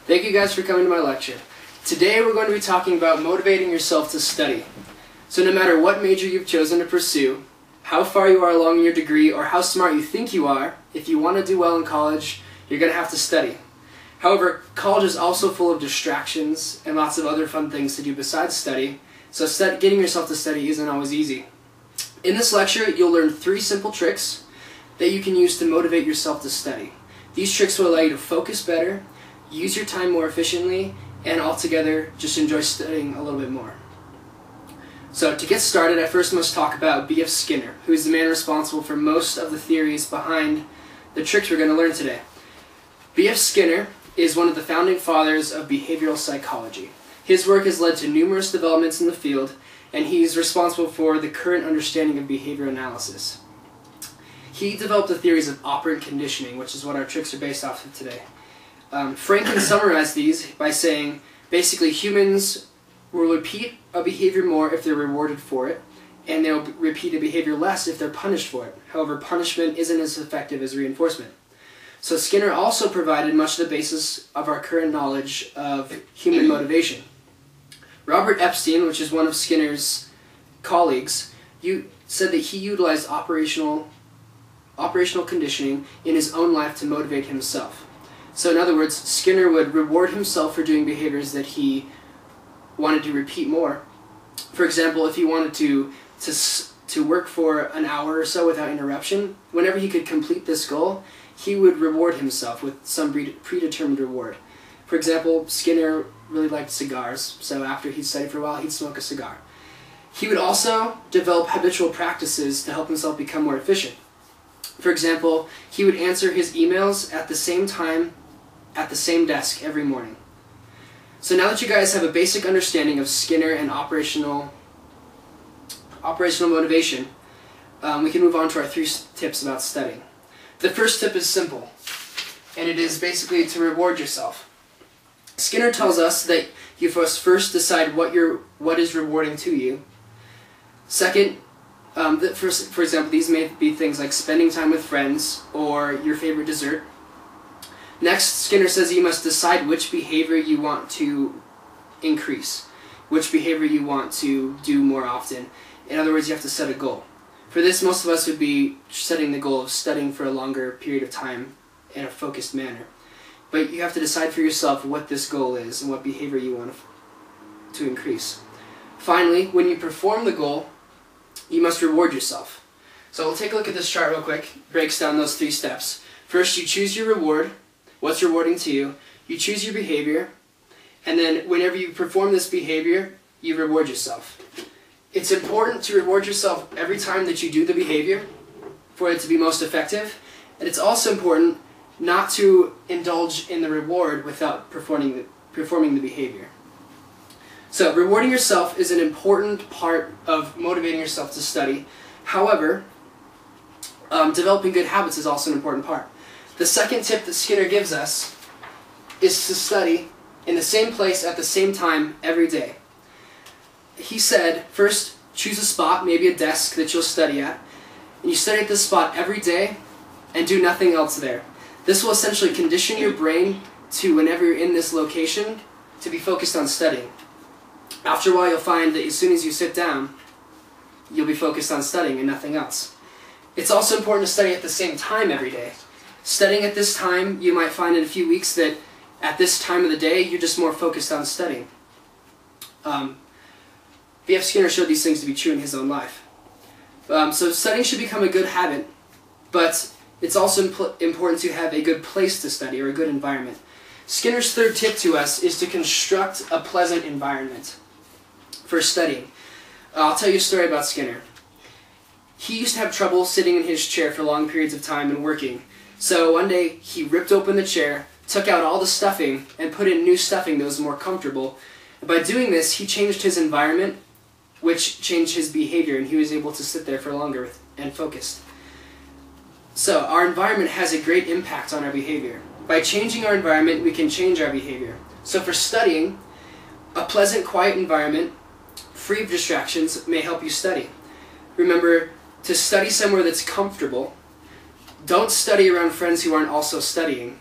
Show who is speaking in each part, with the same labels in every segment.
Speaker 1: Thank you guys for coming to my lecture. Today we're going to be talking about motivating yourself to study. So no matter what major you've chosen to pursue, how far you are along in your degree, or how smart you think you are, if you want to do well in college, you're going to have to study. However, college is also full of distractions and lots of other fun things to do besides study, so getting yourself to study isn't always easy. In this lecture, you'll learn 3 simple tricks that you can use to motivate yourself to study. These tricks will allow you to focus better, use your time more efficiently, and altogether just enjoy studying a little bit more. So to get started, I first must talk about B.F. Skinner, who is the man responsible for most of the theories behind the tricks we're going to learn today. B.F. Skinner is one of the founding fathers of behavioral psychology. His work has led to numerous developments in the field, and he's responsible for the current understanding of behavior analysis. He developed the theories of operant conditioning, which is what our tricks are based off of today. Franklin summarized these by saying, basically, humans will repeat a behavior more if they're rewarded for it, and they'll repeat a behavior less if they're punished for it. However, punishment isn't as effective as reinforcement. So Skinner also provided much of the basis of our current knowledge of human motivation. Robert Epstein, which is one of Skinner's colleagues, said that he utilized operational conditioning in his own life to motivate himself. So in other words, Skinner would reward himself for doing behaviors that he wanted to repeat more. For example, if he wanted to work for an hour or so without interruption, whenever he could complete this goal, he would reward himself with some predetermined reward. For example, Skinner really liked cigars, so after he'd studied for a while, he'd smoke a cigar. He would also develop habitual practices to help himself become more efficient. For example, he would answer his emails at the same time, at the same desk every morning. So now that you guys have a basic understanding of Skinner and operational motivation, we can move on to our 3 tips about studying. The first tip is simple, and it is basically to reward yourself. Skinner tells us that you must first decide what is rewarding to you. Second, for example, these may be things like spending time with friends or your favorite dessert. Next, Skinner says you must decide which behavior you want to increase, which behavior you want to do more often. In other words, you have to set a goal. For this, most of us would be setting the goal of studying for a longer period of time in a focused manner. But you have to decide for yourself what this goal is and what behavior you want to increase. Finally, when you perform the goal, you must reward yourself. So we'll take a look at this chart real quick. It breaks down those 3 steps. First, you choose your reward. What's rewarding to you? You choose your behavior, and then whenever you perform this behavior, you reward yourself. It's important to reward yourself every time that you do the behavior for it to be most effective, and it's also important not to indulge in the reward without performing the behavior. So rewarding yourself is an important part of motivating yourself to study. However, developing good habits is also an important part. The second tip that Skinner gives us is to study in the same place at the same time every day. He said, first, choose a spot, maybe a desk that you'll study at, and you study at this spot every day and do nothing else there. This will essentially condition your brain to, whenever you're in this location, to be focused on studying. After a while, you'll find that as soon as you sit down, you'll be focused on studying and nothing else. It's also important to study at the same time every day. Studying at this time, you might find in a few weeks that at this time of the day, you're just more focused on studying. B.F. Skinner showed these things to be true in his own life. So studying should become a good habit, but it's also important to have a good place to study, or a good environment. Skinner's 3rd tip to us is to construct a pleasant environment for studying. I'll tell you a story about Skinner. He used to have trouble sitting in his chair for long periods of time and working. So one day, he ripped open the chair, took out all the stuffing, and put in new stuffing that was more comfortable. And by doing this, he changed his environment, which changed his behavior, and he was able to sit there for longer and focused. So our environment has a great impact on our behavior. By changing our environment, we can change our behavior. So for studying, a pleasant, quiet environment, free of distractions, may help you study. Remember, to study somewhere that's comfortable. Don't study around friends who aren't also studying.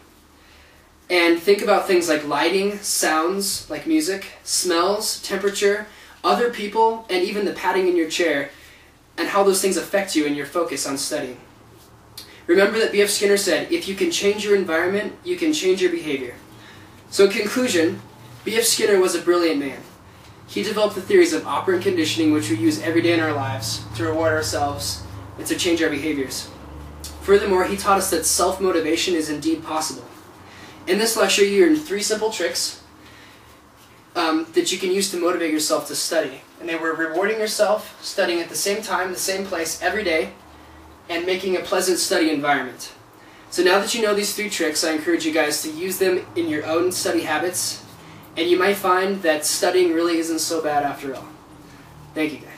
Speaker 1: And think about things like lighting, sounds like music, smells, temperature, other people, and even the padding in your chair, and how those things affect you and your focus on studying. Remember that B.F. Skinner said, if you can change your environment, you can change your behavior. So in conclusion, B.F. Skinner was a brilliant man. He developed the theories of operant conditioning, which we use every day in our lives to reward ourselves and to change our behaviors. Furthermore, he taught us that self-motivation is indeed possible. In this lecture, you learned 3 simple tricks that you can use to motivate yourself to study. And they were rewarding yourself, studying at the same time, the same place, every day, and making a pleasant study environment. So now that you know these 3 tricks, I encourage you guys to use them in your own study habits, and you might find that studying really isn't so bad after all. Thank you guys.